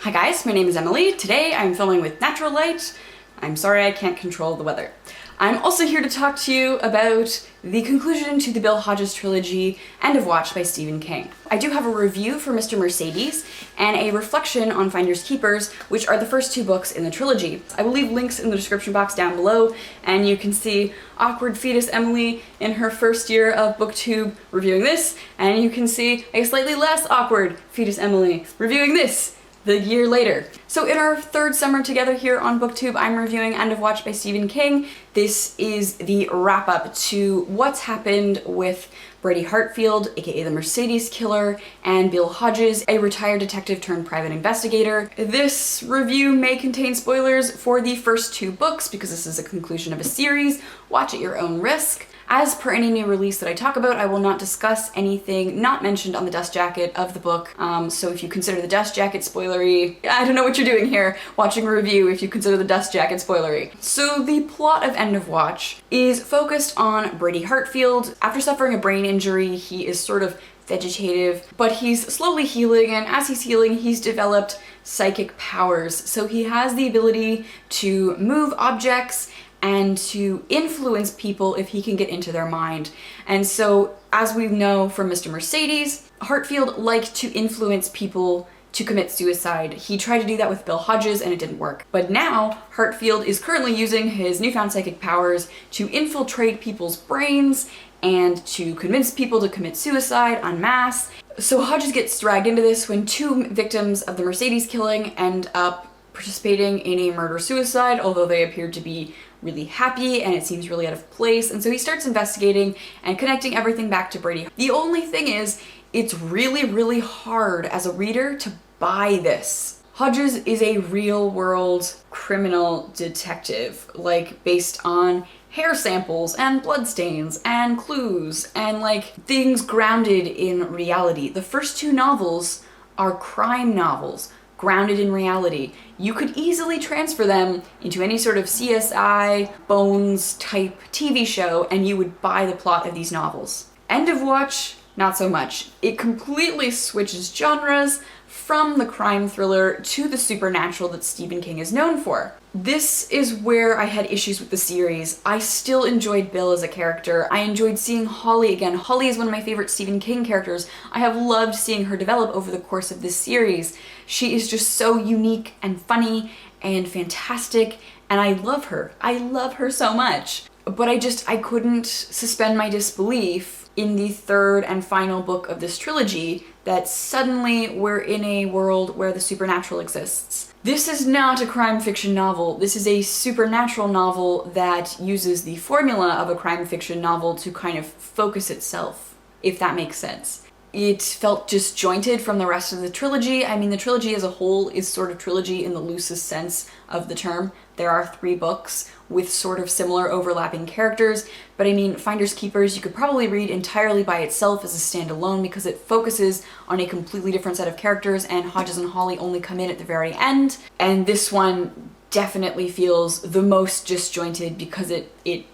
Hi guys, my name is Emily. Today I'm filming with natural light. I'm sorry I can't control the weather. I'm also here to talk to you about the conclusion to the Bill Hodges Trilogy, End of Watch by Stephen King. I do have a review for Mr. Mercedes and a reflection on Finders Keepers, which are the first two books in the trilogy. I will leave links in the description box down below, and you can see awkward fetus Emily in her first year of BookTube reviewing this, and you can see a slightly less awkward fetus Emily reviewing this the year later. So in our third summer together here on BookTube, I'm reviewing End of Watch by Stephen King. This is the wrap-up to what's happened with Brady Hartfield, aka the Mercedes Killer, and Bill Hodges, a retired detective turned private investigator. This review may contain spoilers for the first two books because this is a conclusion of a series. Watch at your own risk. As per any new release that I talk about, I will not discuss anything not mentioned on the dust jacket of the book. So if you consider the dust jacket spoilery, I don't know what you're doing here watching a review if you consider the dust jacket spoilery. So the plot of End of Watch is focused on Brady Hartfield. After suffering a brain injury, he is sort of vegetative, but he's slowly healing, and as he's healing, he's developed psychic powers. So he has the ability to move objects and to influence people if he can get into their mind. And so, as we know from Mr. Mercedes, Hartfield liked to influence people to commit suicide. He tried to do that with Bill Hodges and it didn't work. But now, Hartfield is currently using his newfound psychic powers to infiltrate people's brains and to convince people to commit suicide en masse. So Hodges gets dragged into this when two victims of the Mercedes killing end up participating in a murder-suicide, although they appeared to be really happy and it seems really out of place. And so he starts investigating and connecting everything back to Brady. The only thing is, it's really, really hard as a reader to buy this. Hodges is a real-world criminal detective, like based on hair samples and bloodstains and clues and like things grounded in reality. The first two novels are crime novels, grounded in reality. You could easily transfer them into any sort of CSI, Bones type TV show and you would buy the plot of these novels. End of Watch, not so much. It completely switches genres from the crime thriller to the supernatural that Stephen King is known for. This is where I had issues with the series. I still enjoyed Bill as a character. I enjoyed seeing Holly again. Holly is one of my favorite Stephen King characters. I have loved seeing her develop over the course of this series. She is just so unique and funny and fantastic, and I love her. I love her so much. But I couldn't suspend my disbelief in the third and final book of this trilogy that suddenly we're in a world where the supernatural exists. This is not a crime fiction novel. This is a supernatural novel that uses the formula of a crime fiction novel to kind of focus itself, if that makes sense. It felt disjointed from the rest of the trilogy. I mean, the trilogy as a whole is sort of trilogy in the loosest sense of the term. There are 3 books with sort of similar overlapping characters, but I mean, Finders Keepers you could probably read entirely by itself as a standalone because it focuses on a completely different set of characters, and Hodges and Holly only come in at the very end. And this one definitely feels the most disjointed because it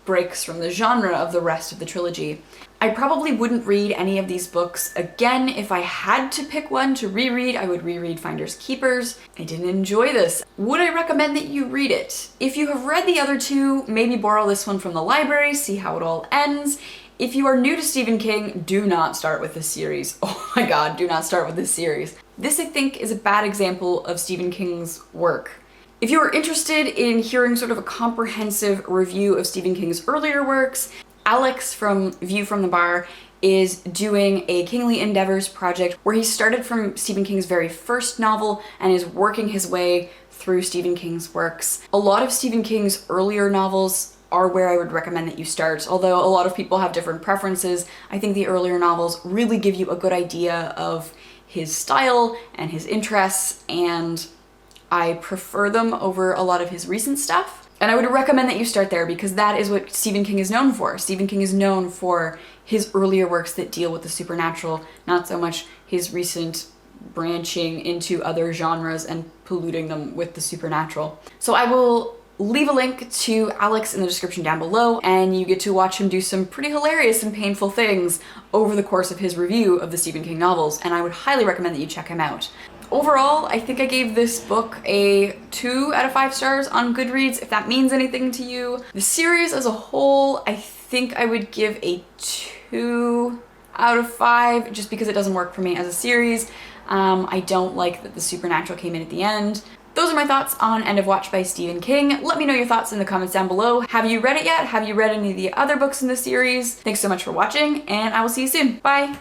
breaks from the genre of the rest of the trilogy. I probably wouldn't read any of these books again. If I had to pick one to reread, I would reread Finders Keepers. I didn't enjoy this. Would I recommend that you read it? If you have read the other two, maybe borrow this one from the library, see how it all ends. If you are new to Stephen King, do not start with this series. Oh my god, do not start with this series. This, I think, is a bad example of Stephen King's work. If you are interested in hearing sort of a comprehensive review of Stephen King's earlier works, Alex from View from the Bar is doing a Kingly Endeavors project where he started from Stephen King's very first novel and is working his way through Stephen King's works. A lot of Stephen King's earlier novels are where I would recommend that you start. Although a lot of people have different preferences, I think the earlier novels really give you a good idea of his style and his interests, and I prefer them over a lot of his recent stuff. And I would recommend that you start there because that is what Stephen King is known for. Stephen King is known for his earlier works that deal with the supernatural, not so much his recent branching into other genres and polluting them with the supernatural. So I will leave a link to Alex in the description down below, and you get to watch him do some pretty hilarious and painful things over the course of his review of the Stephen King novels, and I would highly recommend that you check him out. Overall, I think I gave this book a 2 out of 5 stars on Goodreads, if that means anything to you. The series as a whole, I think I would give a 2 out of 5, just because it doesn't work for me as a series. I don't like that the supernatural came in at the end. Those are my thoughts on End of Watch by Stephen King. Let me know your thoughts in the comments down below. Have you read it yet? Have you read any of the other books in the series? Thanks so much for watching, and I will see you soon. Bye!